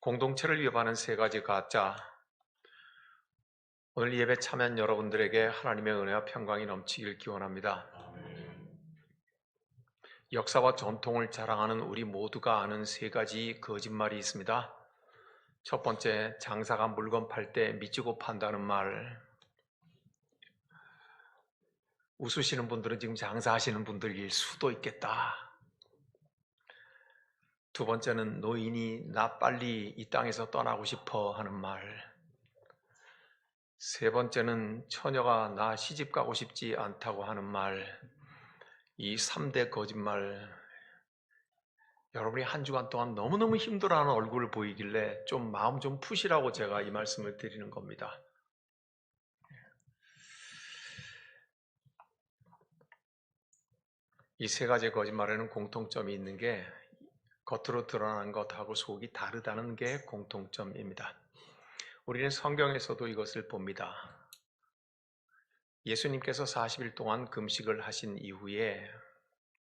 공동체를 위협하는 세 가지 가짜. 오늘 예배 참여한 여러분들에게 하나님의 은혜와 평강이 넘치길 기원합니다. 역사와 전통을 자랑하는 우리 모두가 아는 세 가지 거짓말이 있습니다. 첫 번째, 장사가 물건 팔 때 미치고 판다는 말. 웃으시는 분들은 지금 장사하시는 분들일 수도 있겠다. 두 번째는 노인이 나 빨리 이 땅에서 떠나고 싶어 하는 말. 세 번째는 처녀가 나 시집 가고 싶지 않다고 하는 말. 이 3대 거짓말, 여러분이 한 주간 동안 너무너무 힘들어하는 얼굴을 보이길래 좀 마음 좀 푸시라고 제가 이 말씀을 드리는 겁니다. 이 세 가지 거짓말에는 공통점이 있는 게 겉으로 드러난 것하고 속이 다르다는 게 공통점입니다. 우리는 성경에서도 이것을 봅니다. 예수님께서 40일 동안 금식을 하신 이후에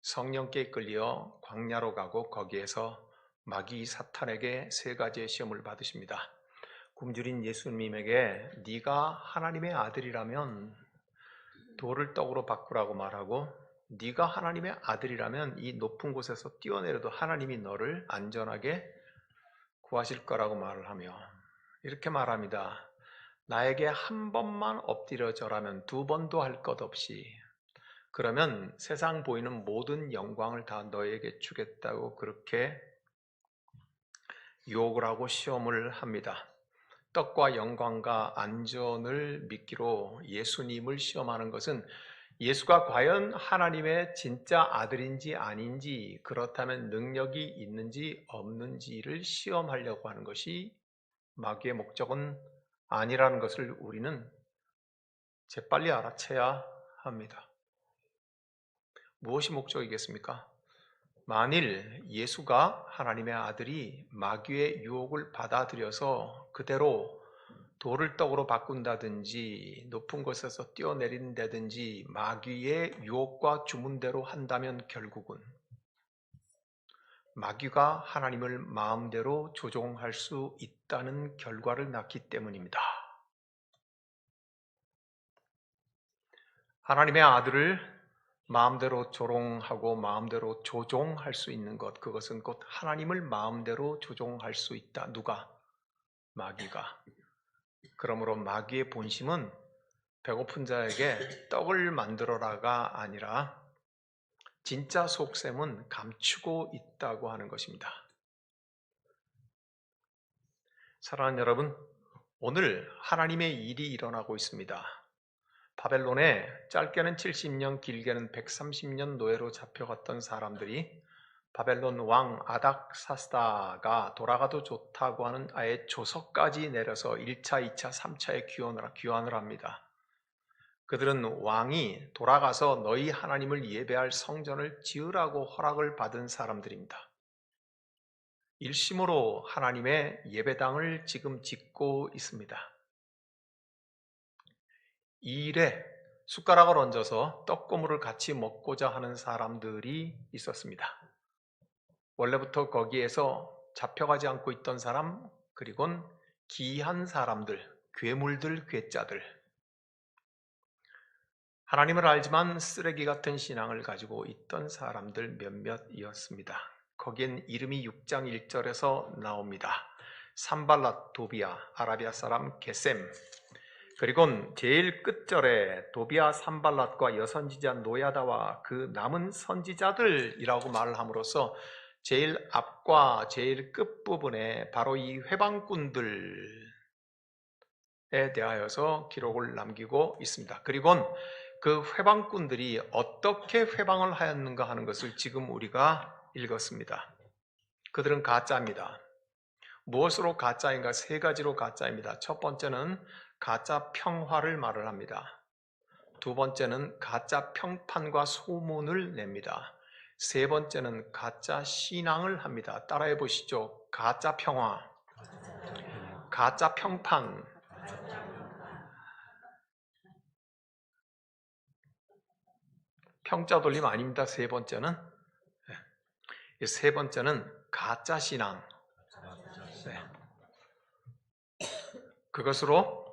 성령께 이끌려 광야로 가고 거기에서 마귀 사탄에게 세 가지의 시험을 받으십니다. 굶주린 예수님에게 네가 하나님의 아들이라면 돌을 떡으로 바꾸라고 말하고, 네가 하나님의 아들이라면 이 높은 곳에서 뛰어내려도 하나님이 너를 안전하게 구하실 거라고 말을 하며 이렇게 말합니다. 나에게 한 번만 엎드려 절하면 두 번도 할 것 없이, 그러면 세상 보이는 모든 영광을 다 너에게 주겠다고 그렇게 유혹을 하고 시험을 합니다. 떡과 영광과 안전을 믿기로 예수님을 시험하는 것은 예수가 과연 하나님의 진짜 아들인지 아닌지, 그렇다면 능력이 있는지 없는지를 시험하려고 하는 것이 마귀의 목적은 아니라는 것을 우리는 재빨리 알아채야 합니다. 무엇이 목적이겠습니까? 만일 예수가 하나님의 아들이 마귀의 유혹을 받아들여서 그대로 돌을 떡으로 바꾼다든지 높은 곳에서 뛰어내린다든지 마귀의 유혹과 주문대로 한다면 결국은 마귀가 하나님을 마음대로 조종할 수 있다는 결과를 낳기 때문입니다. 하나님의 아들을 마음대로 조롱하고 마음대로 조종할 수 있는 것, 그것은 곧 하나님을 마음대로 조종할 수 있다. 누가? 마귀가. 그러므로 마귀의 본심은 배고픈 자에게 떡을 만들어라가 아니라 진짜 속셈은 감추고 있다고 하는 것입니다. 사랑하는 여러분, 오늘 하나님의 일이 일어나고 있습니다. 바벨론에 짧게는 70년, 길게는 130년 노예로 잡혀갔던 사람들이 바벨론 왕 아닥사스다가 돌아가도 좋다고 하는 아예 조서까지 내려서 1차, 2차, 3차에 귀환을 합니다. 그들은 왕이 돌아가서 너희 하나님을 예배할 성전을 지으라고 허락을 받은 사람들입니다. 일심으로 하나님의 예배당을 지금 짓고 있습니다. 이 일에 숟가락을 얹어서 떡고물을 같이 먹고자 하는 사람들이 있었습니다. 원래부터 거기에서 잡혀가지 않고 있던 사람, 그리고는 기이한 사람들, 괴물들, 괴짜들, 하나님을 알지만 쓰레기 같은 신앙을 가지고 있던 사람들 몇몇이었습니다. 거긴 이름이 6장 1절에서 나옵니다. 산발랏, 도비아, 아라비아 사람 게셈, 그리고 제일 끝절에 도비아, 산발랏과 여선지자 노야다와 그 남은 선지자들이라고 말을 함으로써 제일 앞과 제일 끝부분에 바로 이 회방꾼들에 대하여서 기록을 남기고 있습니다. 그리고 그 회방꾼들이 어떻게 회방을 하였는가 하는 것을 지금 우리가 읽었습니다. 그들은 가짜입니다. 무엇으로 가짜인가? 세 가지로 가짜입니다. 첫 번째는 가짜 평화를 말을 합니다. 두 번째는 가짜 평판과 소문을 냅니다. 세 번째는 가짜 신앙을 합니다. 따라해 보시죠. 가짜 평화, 가짜 평판, 평자 돌림 아닙니다. 세 번째는 세 번째는 가짜 신앙. 네. 그것으로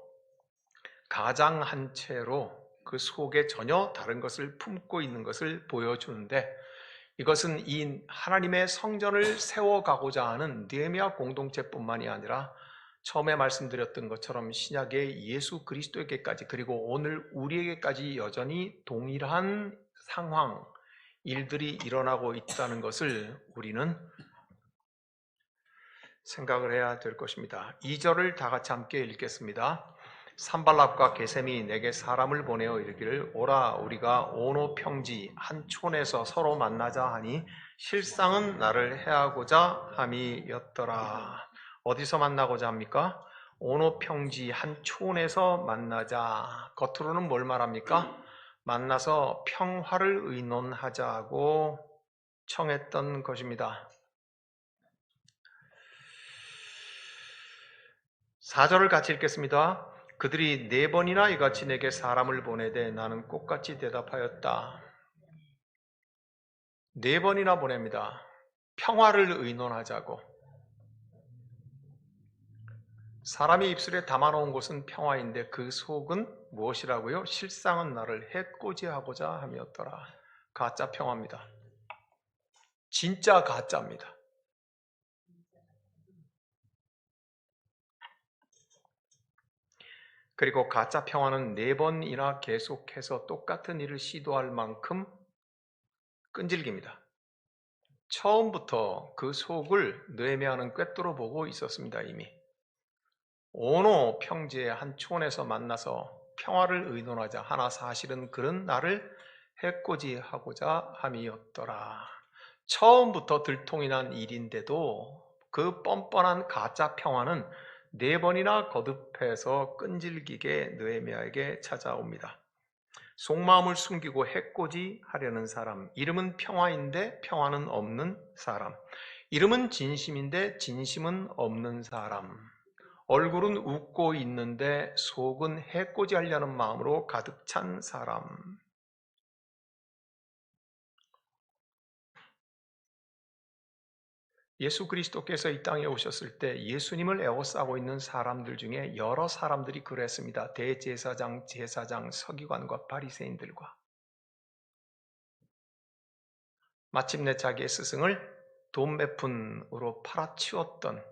가장 한 채로 그 속에 전혀 다른 것을 품고 있는 것을 보여주는데, 이것은 이 하나님의 성전을 세워가고자 하는 느헤미야 공동체뿐만이 아니라 처음에 말씀드렸던 것처럼 신약의 예수 그리스도에게까지, 그리고 오늘 우리에게까지 여전히 동일한 상황, 일들이 일어나고 있다는 것을 우리는 생각을 해야 될 것입니다. 2절을 다 같이 함께 읽겠습니다. 산발락과 게셈이 내게 사람을 보내어 이르기를 오라 우리가 오노 평지 한 촌에서 서로 만나자 하니 실상은 나를 해하고자 함이었더라. 어디서 만나고자 합니까? 오노 평지 한 촌에서 만나자. 겉으로는 뭘 말합니까? 만나서 평화를 의논하자고 청했던 것입니다. 4절을 같이 읽겠습니다. 그들이 4번이나 이같이 내게 사람을 보내되 나는 똑같이 대답하였다. 4번이나 보냅니다. 평화를 의논하자고. 사람이 입술에 담아놓은 것은 평화인데 그 속은 무엇이라고요? 실상은 나를 해코지하고자 함이었더라. 가짜 평화입니다. 진짜 가짜입니다. 그리고 가짜 평화는 4번이나 계속해서 똑같은 일을 시도할 만큼 끈질깁니다. 처음부터 그 속을 느헤미야는 꿰뚫어 보고 있었습니다. 이미 오노 평지의 한 촌에서 만나서 평화를 의논하자 하나 사실은 그런 나를 해코지하고자 함이었더라. 처음부터 들통이 난 일인데도 그 뻔뻔한 가짜 평화는 4번이나 거듭해서 끈질기게 느헤미야에게 찾아옵니다. 속마음을 숨기고 해코지하려는 사람, 이름은 평화인데 평화는 없는 사람, 이름은 진심인데 진심은 없는 사람, 얼굴은 웃고 있는데 속은 해코지하려는 마음으로 가득 찬 사람. 예수 그리스도께서 이 땅에 오셨을 때 예수님을 에워싸고 있는 사람들 중에 여러 사람들이 그랬습니다. 대제사장, 제사장, 서기관과 바리새인들과. 마침내 자기의 스승을 돈 몇 푼으로 팔아치웠던,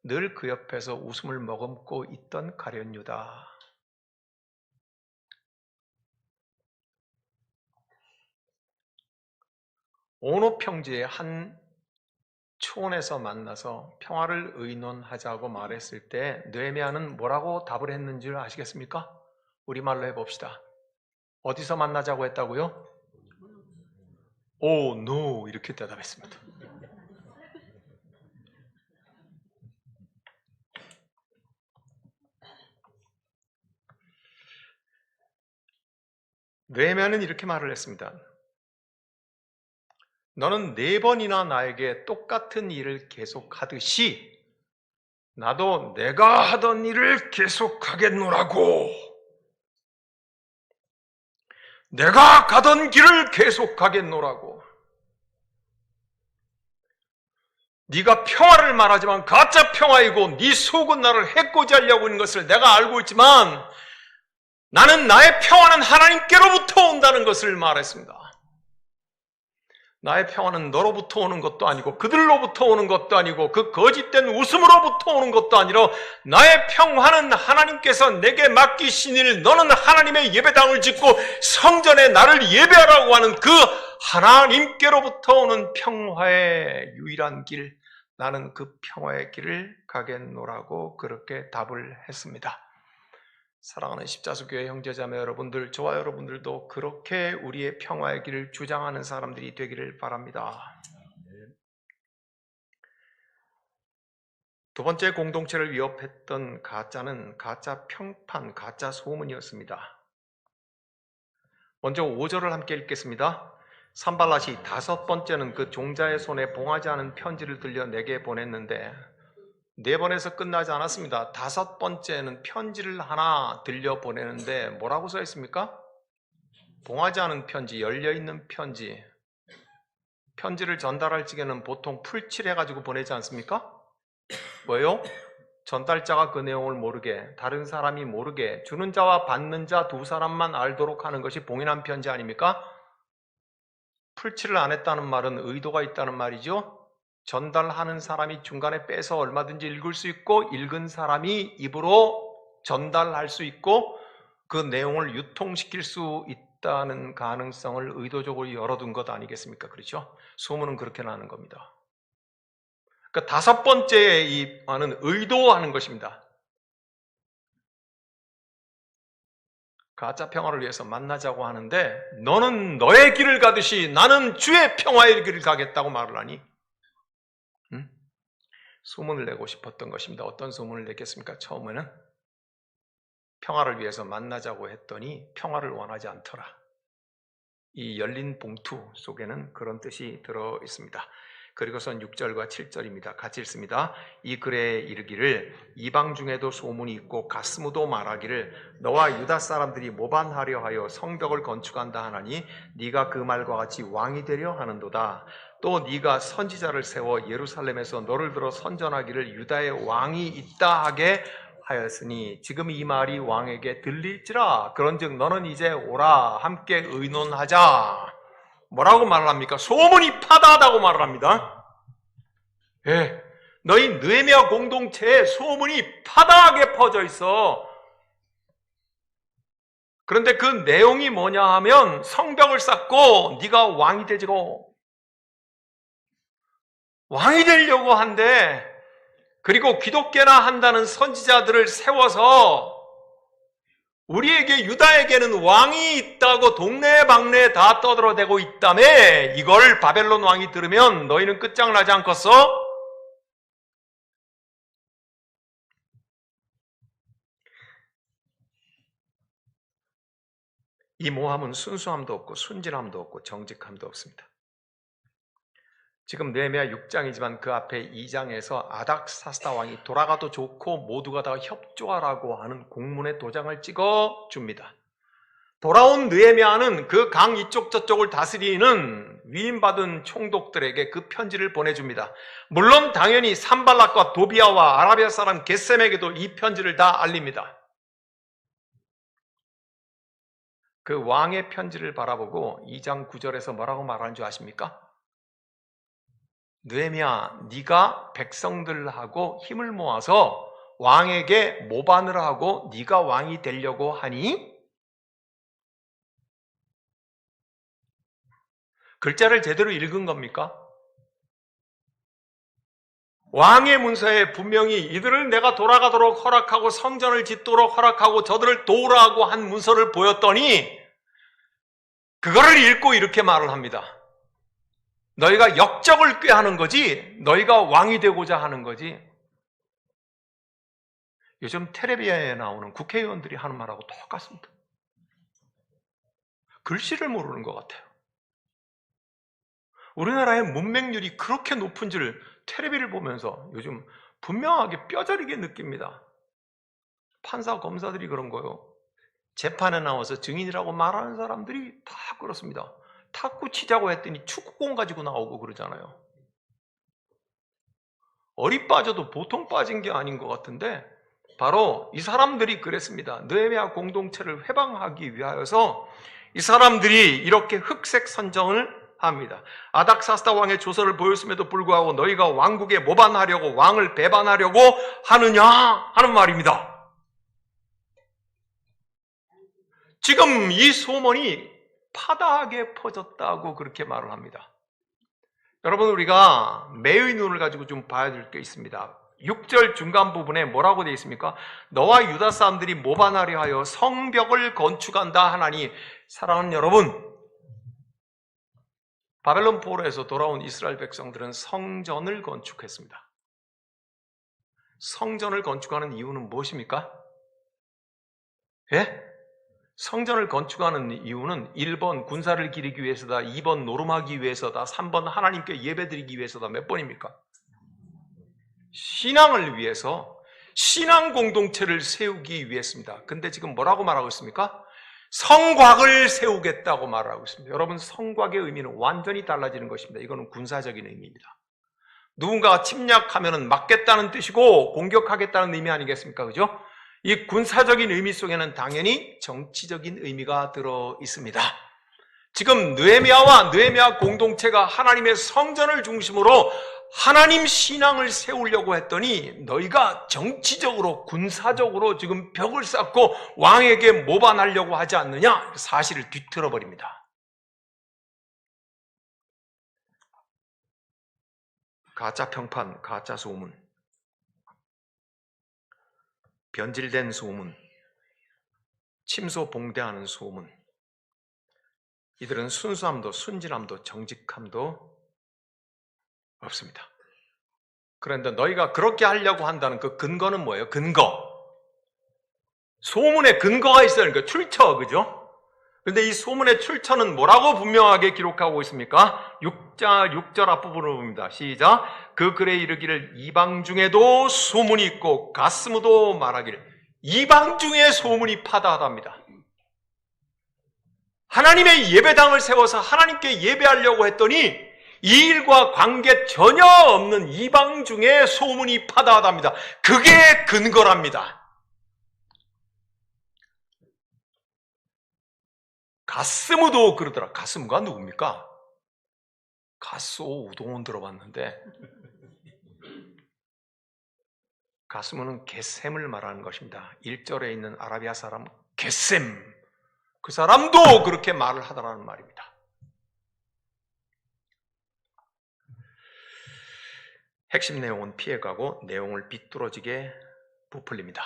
늘 그 옆에서 웃음을 머금고 있던 가룟 유다. 오노 평지의 한 촌에서 만나서 평화를 의논하자고 말했을 때 느헤미야는 뭐라고 답을 했는지 아시겠습니까? 우리말로 해봅시다. 어디서 만나자고 했다고요? 오, 노 이렇게 대답했습니다. 느헤미야는 이렇게 말을 했습니다. 너는 4번이나 나에게 똑같은 일을 계속하듯이 나도 내가 하던 일을 계속하겠노라고. 내가 가던 길을 계속하겠노라고. 네가 평화를 말하지만 가짜 평화이고 네 속은 나를 해코지 하려고 하는 것을 내가 알고 있지만 나는 나의 평화는 하나님께로부터 온다는 것을 말했습니다. 나의 평화는 너로부터 오는 것도 아니고 그들로부터 오는 것도 아니고 그 거짓된 웃음으로부터 오는 것도 아니라 나의 평화는 하나님께서 내게 맡기시니 너는 하나님의 예배당을 짓고 성전에 나를 예배하라고 하는 그 하나님께로부터 오는 평화의 유일한 길, 나는 그 평화의 길을 가겠노라고 그렇게 답을 했습니다. 사랑하는 십자수교회 형제자매 여러분들, 저와 여러분들도 그렇게 우리의 평화의 길을 주장하는 사람들이 되기를 바랍니다. 두 번째 공동체를 위협했던 가짜는 가짜 평판, 가짜 소문이었습니다. 먼저 5절을 함께 읽겠습니다. 산발랏이 5번째는 그 종자의 손에 봉하지 않은 편지를 들려 내게 보냈는데 4번에서 끝나지 않았습니다. 5번째는 편지를 하나 들려 보내는데 뭐라고 써 있습니까? 봉하지 않은 편지, 열려있는 편지. 편지를 전달할 적에는 보통 풀칠해가지고 보내지 않습니까? 뭐예요? 전달자가 그 내용을 모르게, 다른 사람이 모르게, 주는 자와 받는 자 두 사람만 알도록 하는 것이 봉인한 편지 아닙니까? 풀칠을 안 했다는 말은 의도가 있다는 말이죠. 전달하는 사람이 중간에 빼서 얼마든지 읽을 수 있고, 읽은 사람이 입으로 전달할 수 있고, 그 내용을 유통시킬 수 있다는 가능성을 의도적으로 열어둔 것 아니겠습니까? 그렇죠? 소문은 그렇게 나는 겁니다. 그러니까 다섯 번째 이 말은 의도하는 것입니다. 가짜 평화를 위해서 만나자고 하는데 너는 너의 길을 가듯이 나는 주의 평화의 길을 가겠다고 말을 하니 소문을 내고 싶었던 것입니다. 어떤 소문을 냈겠습니까? 처음에는 평화를 위해서 만나자고 했더니 평화를 원하지 않더라. 이 열린 봉투 속에는 그런 뜻이 들어 있습니다. 그리고선 6절과 7절입니다. 같이 읽습니다. 이 글에 이르기를 이방 중에도 소문이 있고 가스무도 말하기를 너와 유다 사람들이 모반하려 하여 성벽을 건축한다 하나니 네가 그 말과 같이 왕이 되려 하는도다. 또 네가 선지자를 세워 예루살렘에서 너를 들어 선전하기를 유다의 왕이 있다 하게 하였으니 지금 이 말이 왕에게 들릴지라. 그런즉 너는 이제 오라 함께 의논하자. 뭐라고 말을 합니까? 소문이 파다하다고 말을 합니다. 예, 너희 느헤미야 공동체에 소문이 파다하게 퍼져 있어. 그런데 그 내용이 뭐냐 하면 성벽을 쌓고 네가 왕이 되지고 왕이 되려고 한대. 그리고 기독교나 한다는 선지자들을 세워서 우리에게 유다에게는 왕이 있다고 동네방네 다 떠들어대고 있다며 이걸 바벨론 왕이 들으면 너희는 끝장나지 않겠어? 이 모함은 순수함도 없고 순진함도 없고 정직함도 없습니다. 지금 느헤미야 6장이지만 그 앞에 2장에서 아닥사스다 왕이 돌아가도 좋고 모두가 다 협조하라고 하는 공문에 도장을 찍어 줍니다. 돌아온 느헤미야는 그 강 이쪽 저쪽을 다스리는 위임받은 총독들에게 그 편지를 보내줍니다. 물론 당연히 산발락과 도비아와 아라비아 사람 겟셈에게도 이 편지를 다 알립니다. 그 왕의 편지를 바라보고 2장 9절에서 뭐라고 말하는 줄 아십니까? 느헤미야, 네가 백성들하고 힘을 모아서 왕에게 모반을 하고 네가 왕이 되려고 하니? 글자를 제대로 읽은 겁니까? 왕의 문서에 분명히 이들을 내가 돌아가도록 허락하고 성전을 짓도록 허락하고 저들을 도우라고 한 문서를 보였더니 그거를 읽고 이렇게 말을 합니다. 너희가 역적을 꾀하는 거지 너희가 왕이 되고자 하는 거지. 요즘 텔레비전에 나오는 국회의원들이 하는 말하고 똑같습니다. 글씨를 모르는 것 같아요. 우리나라의 문맹률이 그렇게 높은 줄 텔레비를 보면서 요즘 분명하게 뼈저리게 느낍니다. 판사, 검사들이 그런 거요. 재판에 나와서 증인이라고 말하는 사람들이 다 그렇습니다. 탁구 치자고 했더니 축구공 가지고 나오고 그러잖아요. 어리 빠져도 보통 빠진 게 아닌 것 같은데 바로 이 사람들이 그랬습니다. 느헤미야 공동체를 회방하기 위하여서 이 사람들이 이렇게 흑색 선정을 합니다. 아닥사스다 왕의 조서를 보였음에도 불구하고 너희가 왕국에 모반하려고 왕을 배반하려고 하느냐 하는 말입니다. 지금 이 소문이 파다하게 퍼졌다고 그렇게 말을 합니다. 여러분 우리가 매의 눈을 가지고 좀 봐야 될 게 있습니다. 6절 중간 부분에 뭐라고 되어 있습니까? 너와 유다 사람들이 모반하려 하여 성벽을 건축한다 하나니 사랑하는 여러분 바벨론 포로에서 돌아온 이스라엘 백성들은 성전을 건축했습니다. 성전을 건축하는 이유는 무엇입니까? 예? 성전을 건축하는 이유는 1번 군사를 기리기 위해서다, 2번 노름하기 위해서다, 3번 하나님께 예배드리기 위해서다. 몇 번입니까? 신앙을 위해서 신앙 공동체를 세우기 위해서입니다. 근데 지금 뭐라고 말하고 있습니까? 성곽을 세우겠다고 말하고 있습니다. 여러분 성곽의 의미는 완전히 달라지는 것입니다. 이거는 군사적인 의미입니다. 누군가가 침략하면 막겠다는 뜻이고 공격하겠다는 의미 아니겠습니까? 그죠? 이 군사적인 의미 속에는 당연히 정치적인 의미가 들어 있습니다. 지금 느헤미야 공동체가 하나님의 성전을 중심으로 하나님 신앙을 세우려고 했더니 너희가 정치적으로 군사적으로 지금 벽을 쌓고 왕에게 모반하려고 하지 않느냐? 사실을 뒤틀어 버립니다. 가짜 평판, 가짜 소문, 변질된 소문, 침소봉대하는 소문, 이들은 순수함도 순진함도 정직함도 없습니다. 그런데 너희가 그렇게 하려고 한다는 그 근거는 뭐예요? 근거. 소문에 근거가 있어야 하니까 출처, 그죠? 그런데 이 소문의 출처는 뭐라고 분명하게 기록하고 있습니까? 6절 앞부분을 봅니다. 시작. 그 글에 이르기를 이방 중에도 소문이 있고 가스무도 말하기를 이방 중에 소문이 파다하답니다. 하나님의 예배당을 세워서 하나님께 예배하려고 했더니 이 일과 관계 전혀 없는 이방 중에 소문이 파다하답니다. 그게 근거랍니다. 가스무도 그러더라. 가스무가 누굽니까? 가스오 우동은 들어봤는데 가스무는 게셈을 말하는 것입니다. 1절에 있는 아라비아 사람 게셈, 그 사람도 그렇게 말을 하더라는 말입니다. 핵심 내용은 피해가고 내용을 비뚤어지게 부풀립니다.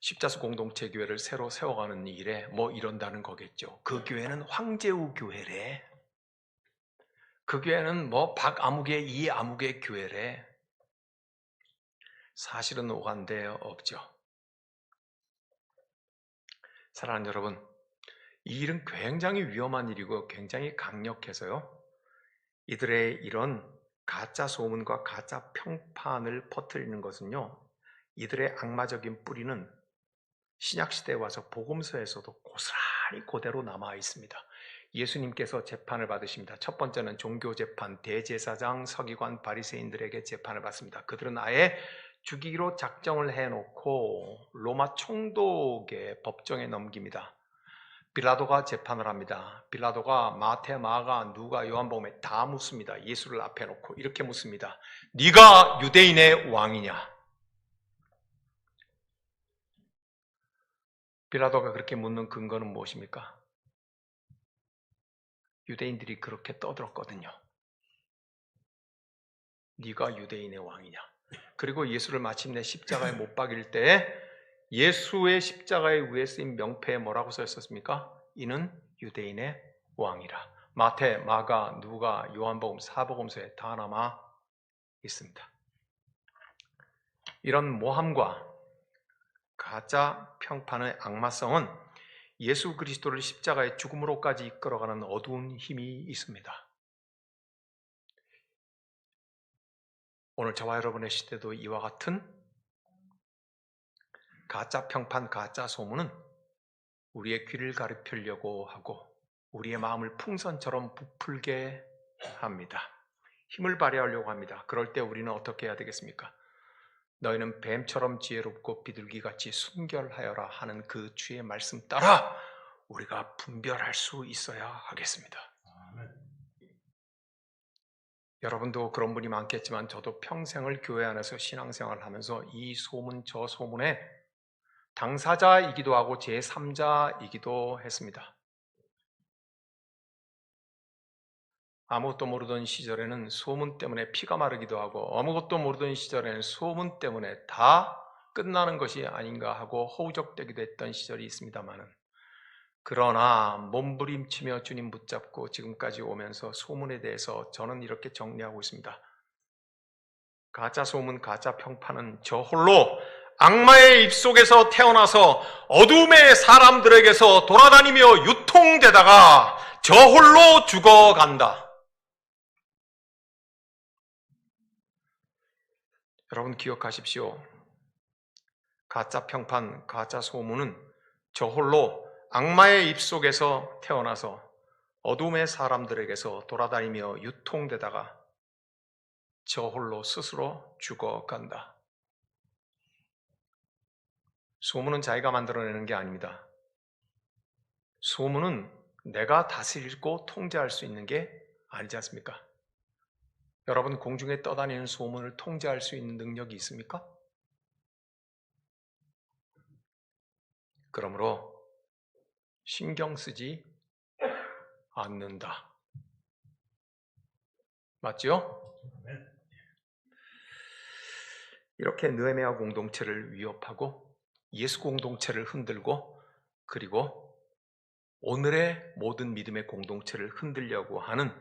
십자수 공동체 교회를 새로 세워가는 일에 뭐 이런다는 거겠죠. 그 교회는 황제우 교회래. 그 교회는 뭐 박아무개 이아무개 교회래. 사실은 오간데 없죠. 사랑하는 여러분, 이 일은 굉장히 위험한 일이고 굉장히 강력해서요. 이들의 이런 가짜 소문과 가짜 평판을 퍼뜨리는 것은요. 이들의 악마적인 뿌리는 신약시대에 와서 복음서에서도 고스란히 그대로 남아 있습니다. 예수님께서 재판을 받으십니다. 첫 번째는 종교재판, 대제사장, 서기관, 바리새인들에게 재판을 받습니다. 그들은 아예 죽이기로 작정을 해놓고 로마 총독의 법정에 넘깁니다. 빌라도가 재판을 합니다. 빌라도가 마태, 마가, 누가, 요한복음에 다 묻습니다. 예수를 앞에 놓고 이렇게 묻습니다. 네가 유대인의 왕이냐? 빌라도가 그렇게 묻는 근거는 무엇입니까? 유대인들이 그렇게 떠들었거든요. 네가 유대인의 왕이냐? 그리고 예수를 마침내 십자가에 못 박일 때 예수의 십자가에 위에 쓰인 명패에 뭐라고 써 있었습니까? 이는 유대인의 왕이라. 마태, 마가, 누가, 요한복음, 사복음서에 다 남아 있습니다. 이런 모함과 가짜 평판의 악마성은 예수 그리스도를 십자가의 죽음으로까지 이끌어가는 어두운 힘이 있습니다. 오늘 저와 여러분의 시대도 이와 같은 가짜 평판, 가짜 소문은 우리의 귀를 가르치려고 하고 우리의 마음을 풍선처럼 부풀게 합니다. 힘을 발휘하려고 합니다. 그럴 때 우리는 어떻게 해야 되겠습니까? 너희는 뱀처럼 지혜롭고 비둘기같이 순결하여라 하는 그 주의 말씀 따라 우리가 분별할 수 있어야 하겠습니다. 여러분도 그런 분이 많겠지만 저도 평생을 교회 안에서 신앙생활을 하면서 이 소문 저 소문에 당사자이기도 하고 제3자이기도 했습니다. 아무것도 모르던 시절에는 소문 때문에 피가 마르기도 하고 아무것도 모르던 시절에는 소문 때문에 다 끝나는 것이 아닌가 하고 허우적대기도 했던 시절이 있습니다만은 그러나 몸부림치며 주님 붙잡고 지금까지 오면서 소문에 대해서 저는 이렇게 정리하고 있습니다. 가짜 소문, 가짜 평판은 저 홀로 악마의 입속에서 태어나서 어둠의 사람들에게서 돌아다니며 유통되다가 저 홀로 죽어간다. 여러분 기억하십시오. 가짜 평판, 가짜 소문은 저 홀로 악마의 입속에서 태어나서 어둠의 사람들에게서 돌아다니며 유통되다가 저 홀로 스스로 죽어간다. 소문은 자기가 만들어내는 게 아닙니다. 소문은 내가 다스리고 통제할 수 있는 게 아니지 않습니까? 여러분, 공중에 떠다니는 소문을 통제할 수 있는 능력이 있습니까? 그러므로 신경 쓰지 않는다. 맞죠? 이렇게 느헤미야 공동체를 위협하고 예수 공동체를 흔들고 그리고 오늘의 모든 믿음의 공동체를 흔들려고 하는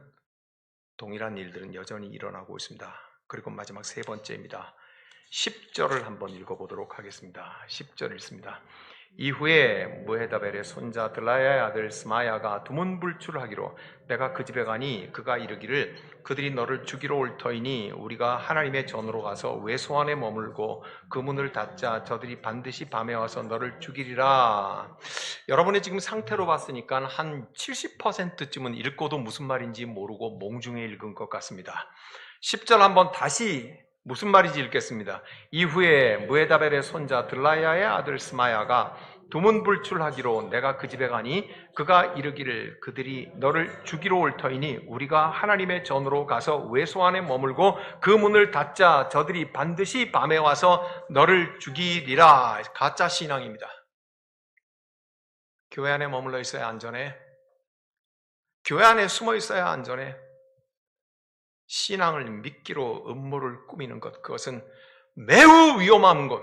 동일한 일들은 여전히 일어나고 있습니다. 그리고 마지막 세 번째입니다. 10절을 한번 읽어보도록 하겠습니다. 10절 읽습니다. 이후에 무헤다벨의 손자 들라야의 아들 스마야가 두문불출하기로 내가 그 집에 가니 그가 이르기를 그들이 너를 죽이러 올 터이니 우리가 하나님의 전으로 가서 외소 안에 머물고 그 문을 닫자 저들이 반드시 밤에 와서 너를 죽이리라. 여러분의 지금 상태로 봤으니까 한 70%쯤은 읽고도 무슨 말인지 모르고 몽중에 읽은 것 같습니다. 10절 한번 다시 무슨 말인지 읽겠습니다. 이후에 무헤다벨의 손자 들라야의 아들 스마야가 두문불출하기로 내가 그 집에 가니 그가 이르기를 그들이 너를 죽이러 올 터이니 우리가 하나님의 전으로 가서 외소 안에 머물고 그 문을 닫자 저들이 반드시 밤에 와서 너를 죽이리라. 가짜 신앙입니다. 교회 안에 머물러 있어야 안전해. 교회 안에 숨어 있어야 안전해. 신앙을 믿기로 음모를 꾸미는 것, 그것은 매우 위험한 것,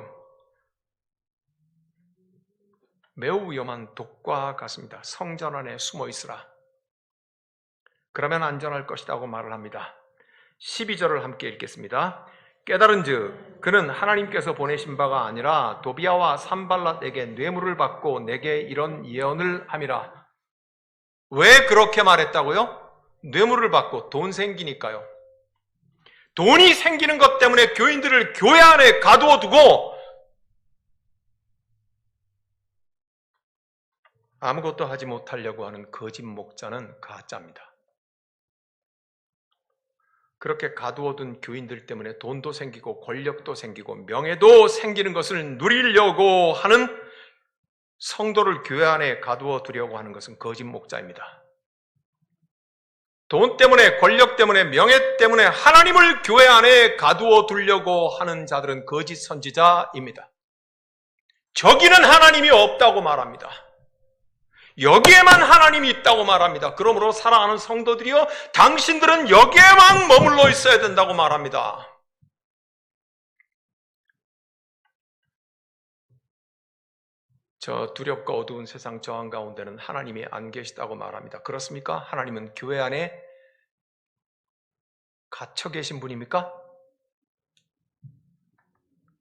매우 위험한 독과 같습니다. 성전 안에 숨어 있으라. 그러면 안전할 것이라고 말을 합니다. 12절을 함께 읽겠습니다. 깨달은즉 그는 하나님께서 보내신 바가 아니라 도비아와 산발랏에게 뇌물을 받고 내게 이런 예언을 함이라. 왜 그렇게 말했다고요? 뇌물을 받고 돈 생기니까요. 돈이 생기는 것 때문에 교인들을 교회 안에 가두어 두고 아무것도 하지 못하려고 하는 거짓 목자는 가짜입니다. 그렇게 가두어둔 교인들 때문에 돈도 생기고 권력도 생기고 명예도 생기는 것을 누리려고 하는 성도를 교회 안에 가두어 두려고 하는 것은 거짓 목자입니다. 돈 때문에, 권력 때문에, 명예 때문에 하나님을 교회 안에 가두어 두려고 하는 자들은 거짓 선지자입니다. 저기는 하나님이 없다고 말합니다. 여기에만 하나님이 있다고 말합니다. 그러므로 사랑하는 성도들이여, 당신들은 여기에만 머물러 있어야 된다고 말합니다. 저 두렵고 어두운 세상 저 한가운데는 하나님이 안 계시다고 말합니다. 그렇습니까? 하나님은 교회 안에 갇혀 계신 분입니까?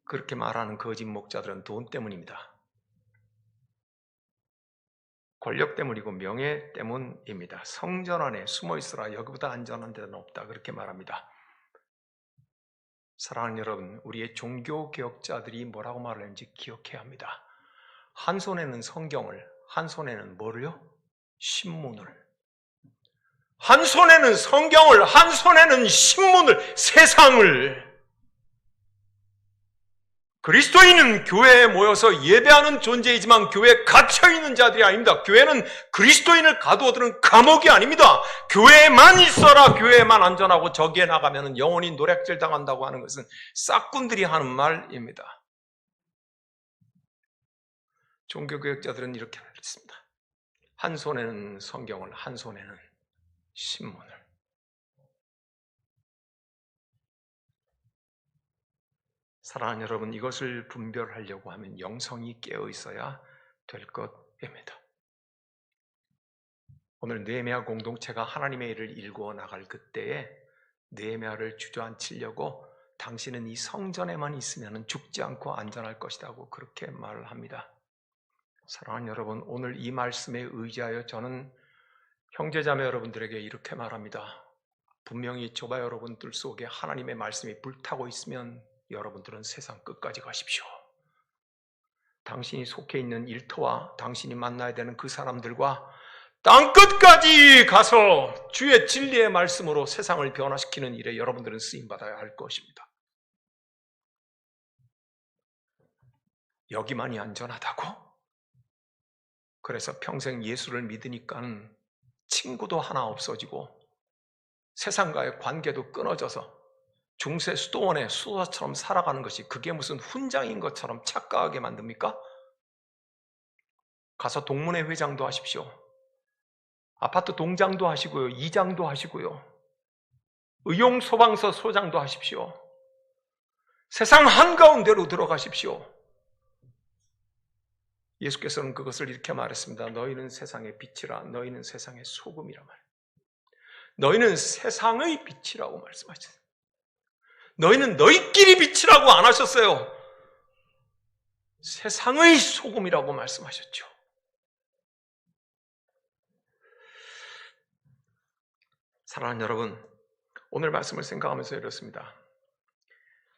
그렇게 말하는 거짓 목자들은 돈 때문입니다. 권력 때문이고 명예 때문입니다. 성전 안에 숨어 있으라. 여기보다 안전한 데는 없다. 그렇게 말합니다. 사랑하는 여러분, 우리의 종교 개혁자들이 뭐라고 말하는지 기억해야 합니다. 한 손에는 성경을, 한 손에는 뭐를요? 신문을. 한 손에는 성경을, 한 손에는 신문을, 세상을. 그리스도인은 교회에 모여서 예배하는 존재이지만 교회에 갇혀있는 자들이 아닙니다. 교회는 그리스도인을 가두어두는 감옥이 아닙니다. 교회에만 있어라, 교회에만 안전하고 저기에 나가면 영원히 노략질 당한다고 하는 것은 싹군들이 하는 말입니다. 종교개혁자들은 이렇게 말했습니다. 한 손에는 성경을, 한 손에는 신문을. 사랑하는 여러분, 이것을 분별하려고 하면 영성이 깨어 있어야 될 것입니다. 오늘 느헤미야 공동체가 하나님의 일을 일구어 나갈 그때에 느헤미야를 주저앉히려고 당신은 이 성전에만 있으면 죽지 않고 안전할 것이라고 그렇게 말을 합니다. 사랑하는 여러분, 오늘 이 말씀에 의지하여 저는 형제자매 여러분들에게 이렇게 말합니다. 분명히 저와 여러분들 속에 하나님의 말씀이 불타고 있으면 여러분들은 세상 끝까지 가십시오. 당신이 속해 있는 일터와 당신이 만나야 되는 그 사람들과 땅끝까지 가서 주의 진리의 말씀으로 세상을 변화시키는 일에 여러분들은 쓰임받아야 할 것입니다. 여기만이 안전하다고? 그래서 평생 예수를 믿으니까 친구도 하나 없어지고 세상과의 관계도 끊어져서 중세 수도원의 수도사처럼 살아가는 것이 그게 무슨 훈장인 것처럼 착각하게 만듭니까? 가서 동문회 회장도 하십시오. 아파트 동장도 하시고요. 이장도 하시고요. 의용소방서 소장도 하십시오. 세상 한가운데로 들어가십시오. 예수께서는 그것을 이렇게 말했습니다. 너희는 세상의 빛이라, 너희는 세상의 소금이라 말이에요. 너희는 세상의 빛이라고 말씀하셨어요. 너희는 너희끼리 빛이라고 안 하셨어요. 세상의 소금이라고 말씀하셨죠. 사랑하는 여러분, 오늘 말씀을 생각하면서 이렇습니다.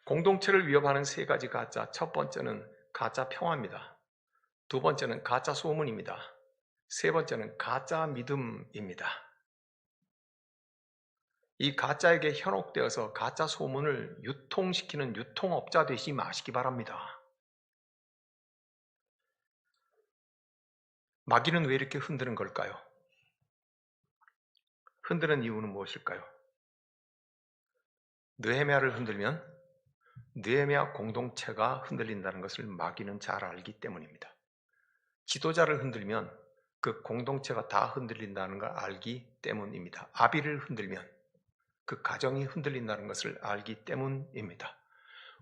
공동체를 위협하는 세 가지 가짜. 첫 번째는 가짜 평화입니다. 두 번째는 가짜 소문입니다. 세 번째는 가짜 믿음입니다. 이 가짜에게 현혹되어서 가짜 소문을 유통시키는 유통업자 되지 마시기 바랍니다. 마귀는 왜 이렇게 흔드는 걸까요? 흔드는 이유는 무엇일까요? 느헤미야를 흔들면 느헤미야 공동체가 흔들린다는 것을 마귀는 잘 알기 때문입니다. 지도자를 흔들면 그 공동체가 다 흔들린다는 걸 알기 때문입니다. 아비를 흔들면 그 가정이 흔들린다는 것을 알기 때문입니다.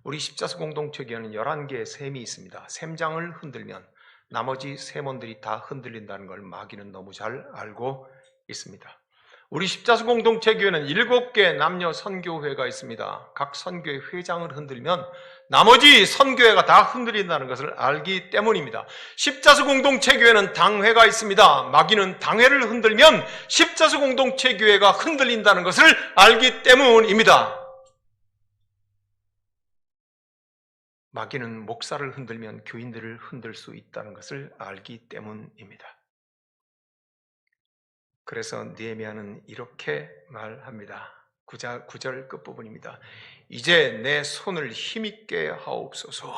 우리 십자수 공동체에는 11개의 셈이 있습니다. 셈장을 흔들면 나머지 셈원들이 다 흔들린다는 걸 마귀는 너무 잘 알고 있습니다. 우리 십자수 공동체교회는 7개 남녀 선교회가 있습니다. 각 선교회 회장을 흔들면 나머지 선교회가 다 흔들린다는 것을 알기 때문입니다. 십자수 공동체교회는 당회가 있습니다. 마귀는 당회를 흔들면 십자수 공동체교회가 흔들린다는 것을 알기 때문입니다. 마귀는 목사를 흔들면 교인들을 흔들 수 있다는 것을 알기 때문입니다. 그래서 느헤미야는 이렇게 말합니다. 9절 끝부분입니다. 이제 내 손을 힘있게 하옵소서.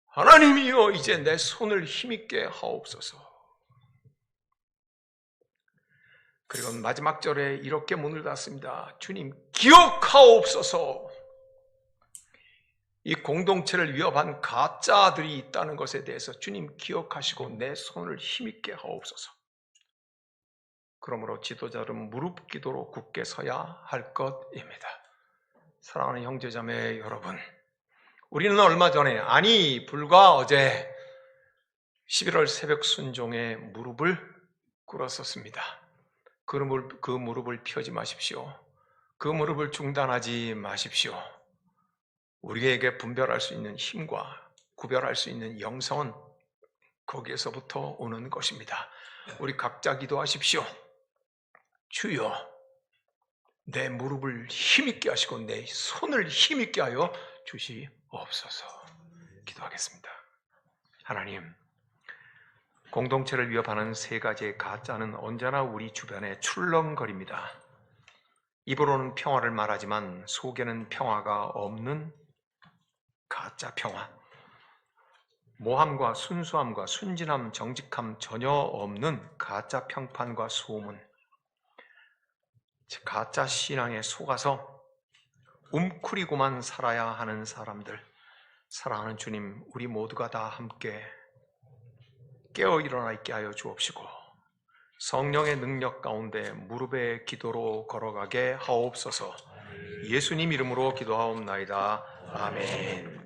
하나님이여, 이제 내 손을 힘있게 하옵소서. 그리고 마지막 절에 이렇게 문을 닫습니다. 주님, 기억하옵소서. 이 공동체를 위협한 가짜들이 있다는 것에 대해서 주님 기억하시고 내 손을 힘있게 하옵소서. 그러므로 지도자는 무릎 기도로 굳게 서야 할 것입니다. 사랑하는 형제자매 여러분, 우리는 얼마 전에, 불과 어제 11월 새벽 순종에 무릎을 꿇었었습니다. 그 무릎을 펴지 마십시오. 그 무릎을 중단하지 마십시오. 우리에게 분별할 수 있는 힘과 구별할 수 있는 영성은 거기에서부터 오는 것입니다. 우리 각자 기도하십시오. 주여, 내 무릎을 힘있게 하시고 내 손을 힘있게 하여 주시옵소서. 기도하겠습니다. 하나님, 공동체를 위협하는 세 가지의 가짜는 언제나 우리 주변에 출렁거립니다. 입으로는 평화를 말하지만 속에는 평화가 없는 가짜 평화, 모함과 순수함과 순진함, 정직함 전혀 없는 가짜 평판과 소문, 가짜 신앙에 속아서 움츠리고만 살아야 하는 사람들, 사랑하는 주님, 우리 모두가 다 함께 깨어 일어나 있게 하여 주옵시고 성령의 능력 가운데 무릎에 기도로 걸어가게 하옵소서. 예수님 이름으로 기도하옵나이다. 아멘.